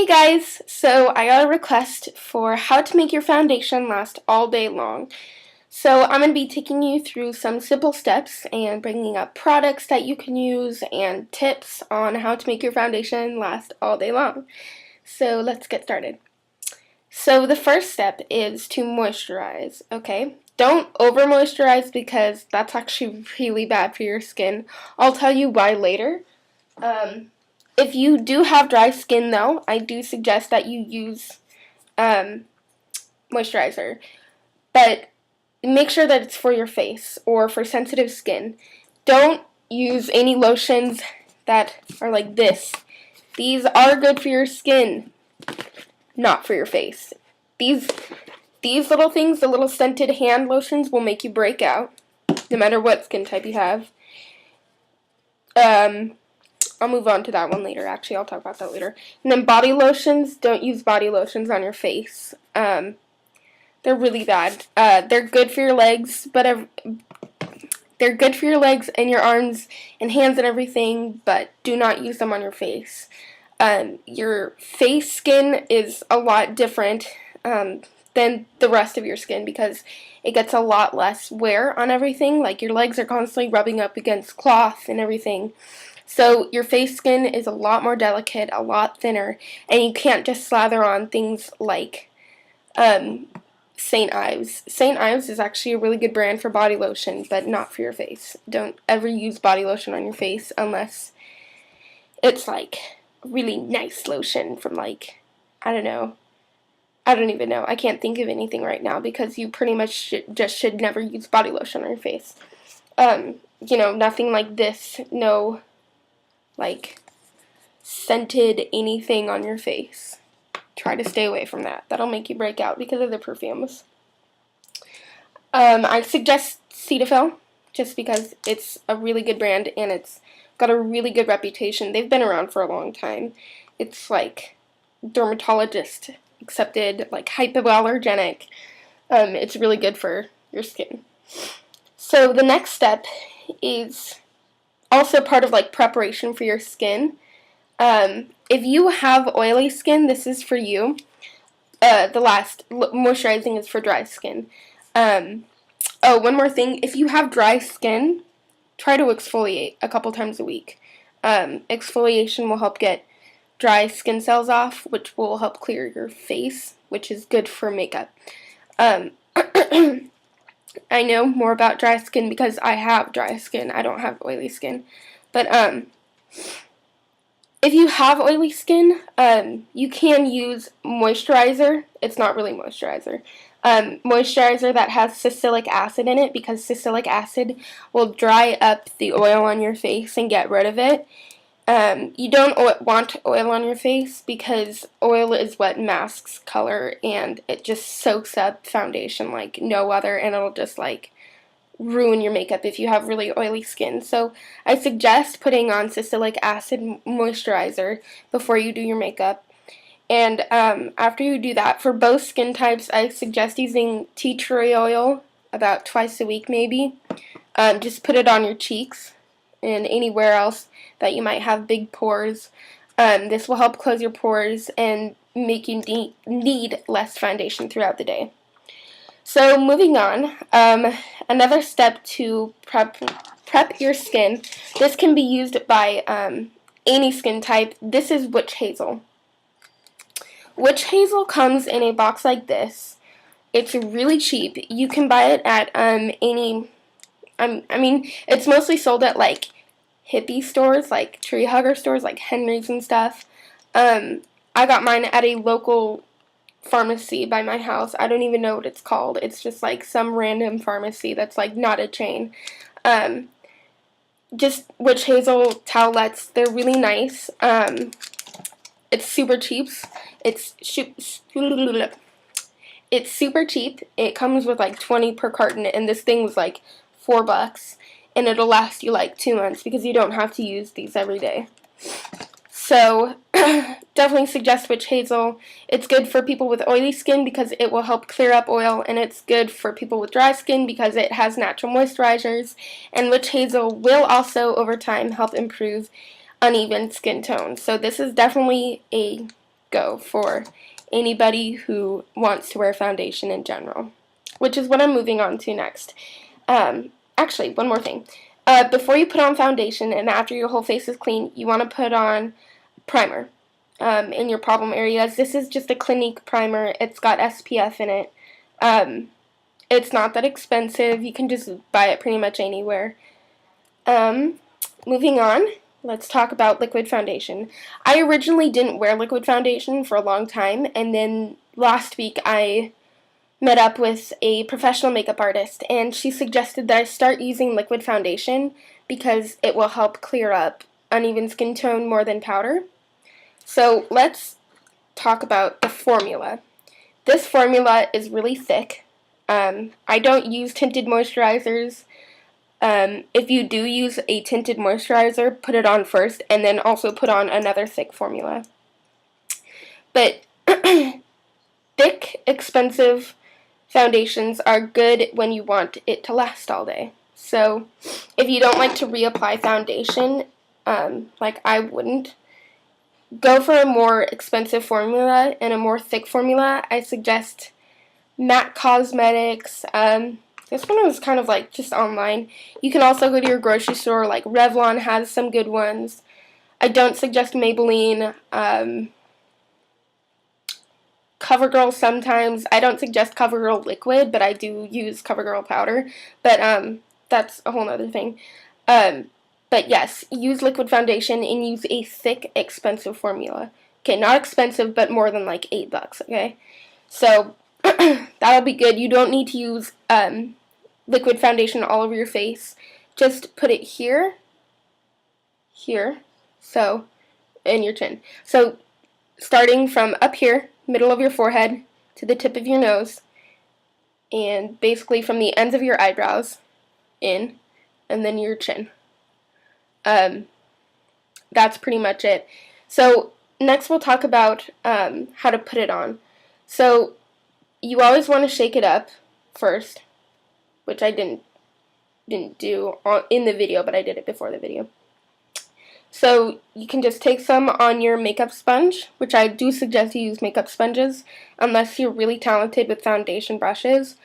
Hey guys, so I got a request for how to make your foundation last all day long. So I'm going to be taking you through some simple steps and bringing up products that you can use and tips on how to make your foundation last all day long. So let's get started. So the first step is to moisturize, okay? Don't over moisturize because that's actually really bad for your skin. I'll tell you why later. If you do have dry skin, though, I do suggest that you use moisturizer. But make sure that it's for your face or for sensitive skin. Don't use any lotions that are like this. These are good for your skin, not for your face. These little things, the little scented hand lotions, will make you break out, no matter what skin type you have. I'll move on to that one later. Actually, I'll talk about that later. And then body lotions. Don't use body lotions on your face. They're really bad. They're good for your legs, but they're good for your legs and your arms and hands and everything, but do not use them on your face. Your face skin is a lot different than the rest of your skin because it gets a lot less wear on everything. Like your legs are constantly rubbing up against cloth and everything. So your face skin is a lot more delicate, a lot thinner, and you can't just slather on things like St. Ives. St. Ives is actually a really good brand for body lotion, but not for your face. Don't ever use body lotion on your face unless it's like really nice lotion from like, I don't even know. I can't think of anything right now because you pretty much should never use body lotion on your face. Nothing like this, no like scented anything on your face. Try to stay away from that. That'll make you break out because of the perfumes. I suggest Cetaphil just because it's a really good brand and it's got a really good reputation. They've been around for a long time. It's like dermatologist accepted, like hypoallergenic. It's really good for your skin. So the next step is also part of like preparation for your skin. If you have oily skin, this is for you. The last moisturizing is for dry skin. One more thing. If you have dry skin, try to exfoliate a couple times a week. Exfoliation will help get dry skin cells off, which will help clear your face, which is good for makeup. I know more about dry skin because I have dry skin. I don't have oily skin. But if you have oily skin, you can use moisturizer. It's not really moisturizer. Moisturizer that has salicylic acid in it because salicylic acid will dry up the oil on your face and get rid of it. You don't want oil on your face because oil is what masks color and it just soaks up foundation like no other, and it'll just like ruin your makeup if you have really oily skin. So I suggest putting on salicylic acid moisturizer before you do your makeup. And after you do that, for both skin types, I suggest using tea tree oil about twice a week maybe. Just put it on your cheeks and anywhere else that you might have big pores. This will help close your pores and make you need less foundation throughout the day. So moving on, another step to prep your skin. This can be used by any skin type. This is witch hazel. Witch hazel comes in a box like this. It's really cheap. You can buy it at it's mostly sold at like hippie stores, like tree hugger stores, like Henry's and stuff. I got mine at a local pharmacy by my house. I don't even know what it's called. It's just like some random pharmacy that's like not a chain. Just witch hazel towelettes. They're really nice. It's super cheap. It's super cheap. It comes with like 20 per carton, and this thing was like $4, and it'll last you like 2 months because you don't have to use these every day. So definitely suggest witch hazel. It's good for people with oily skin because it will help clear up oil, and it's good for people with dry skin because it has natural moisturizers, and witch hazel will also over time help improve uneven skin tone. So this is definitely a go for anybody who wants to wear foundation in general, which is what I'm moving on to next. Actually, one more thing. Before you put on foundation and after your whole face is clean, you want to put on primer in your problem areas. This is just a Clinique primer. It's got SPF in it. It's not that expensive. You can just buy it pretty much anywhere. Moving on, let's talk about liquid foundation. I originally didn't wear liquid foundation for a long time, and then last week I met up with a professional makeup artist, and she suggested that I start using liquid foundation because it will help clear up uneven skin tone more than powder. So let's talk about the formula. This formula is really thick. I don't use tinted moisturizers. If you do use a tinted moisturizer, put it on first and then also put on another thick formula. But thick, expensive foundations are good when you want it to last all day. So if you don't like to reapply foundation, like I wouldn't, go for a more expensive formula and a more thick formula. I suggest MAC Cosmetics. This one was kind of like just online. You can also go to your grocery store, like Revlon has some good ones. I don't suggest Maybelline. CoverGirl sometimes. I don't suggest CoverGirl liquid, but I do use CoverGirl powder. But that's a whole other thing. But yes, use liquid foundation and use a thick, expensive formula. Okay, not expensive, but more than like $8, okay? So that'll be good. You don't need to use liquid foundation all over your face. Just put it here, so, and your chin. So starting from up here, middle of your forehead, to the tip of your nose, and basically from the ends of your eyebrows in, and then your chin. That's pretty much it. So next we'll talk about how to put it on. So you always want to shake it up first, which I didn't do in the video, but I did it before the video. So you can just take some on your makeup sponge, which I do suggest you use makeup sponges unless you're really talented with foundation brushes.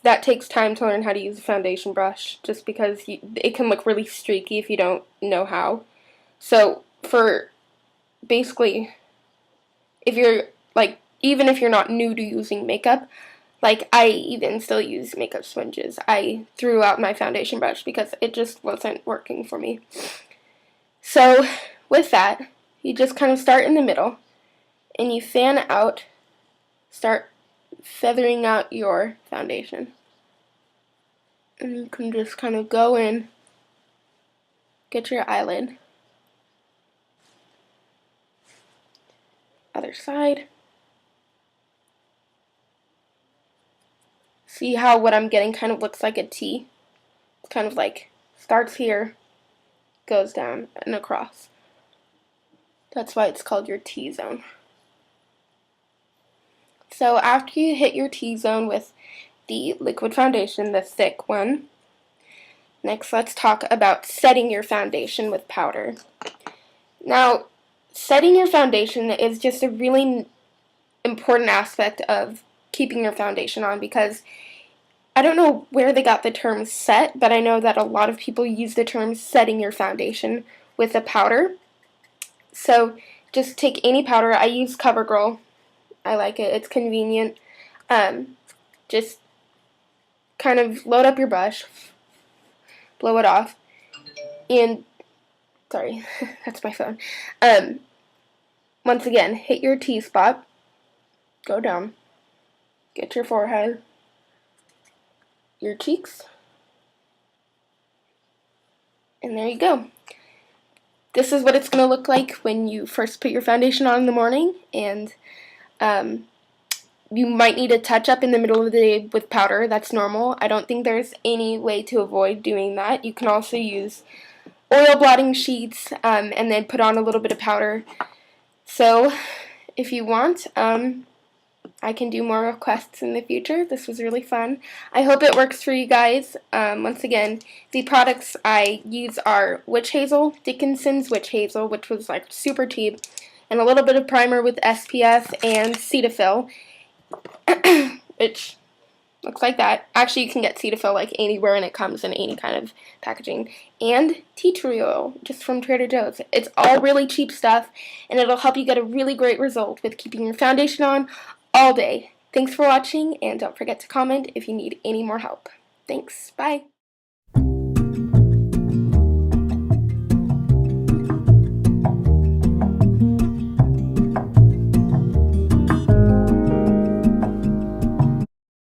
That takes time to learn how to use a foundation brush, just because it can look really streaky if you don't know how. So for basically, if you're like, even if you're not new to using makeup, like I even still use makeup sponges. I threw out my foundation brush because it just wasn't working for me. So with that, you just kind of start in the middle and you fan out, start feathering out your foundation. And you can just kind of go in, get your eyelid. Other side. See how what I'm getting kind of looks like a T? It's kind of like starts here, goes down and across. That's why it's called your T-zone. So after you hit your T-zone with the liquid foundation, the thick one, next let's talk about setting your foundation with powder. Now, setting your foundation is just a really important aspect of keeping your foundation on, because I don't know where they got the term set, but I know that a lot of people use the term setting your foundation with a powder. So just take any powder. I use CoverGirl. I like it. It's convenient. Just kind of load up your brush, blow it off, and sorry, that's my phone. Once again, hit your T-spot, go down, get your forehead, your cheeks, and there you go. This is what it's going to look like when you first put your foundation on in the morning, and you might need a touch up in the middle of the day with powder. That's normal. I don't think there's any way to avoid doing that. You can also use oil blotting sheets and then put on a little bit of powder. So if you want, I can do more requests in the future. This was really fun. I hope it works for you guys. Once again, the products I use are Witch Hazel, Dickinson's Witch Hazel, which was like super cheap. and a little bit of primer with SPF and Cetaphil, which looks like that. Actually, you can get Cetaphil like anywhere, and it comes in any kind of packaging. And tea tree oil, just from Trader Joe's. It's all really cheap stuff, and it'll help you get a really great result with keeping your foundation on all day. Thanks for watching, and don't forget to comment if you need any more help. Thanks. Bye.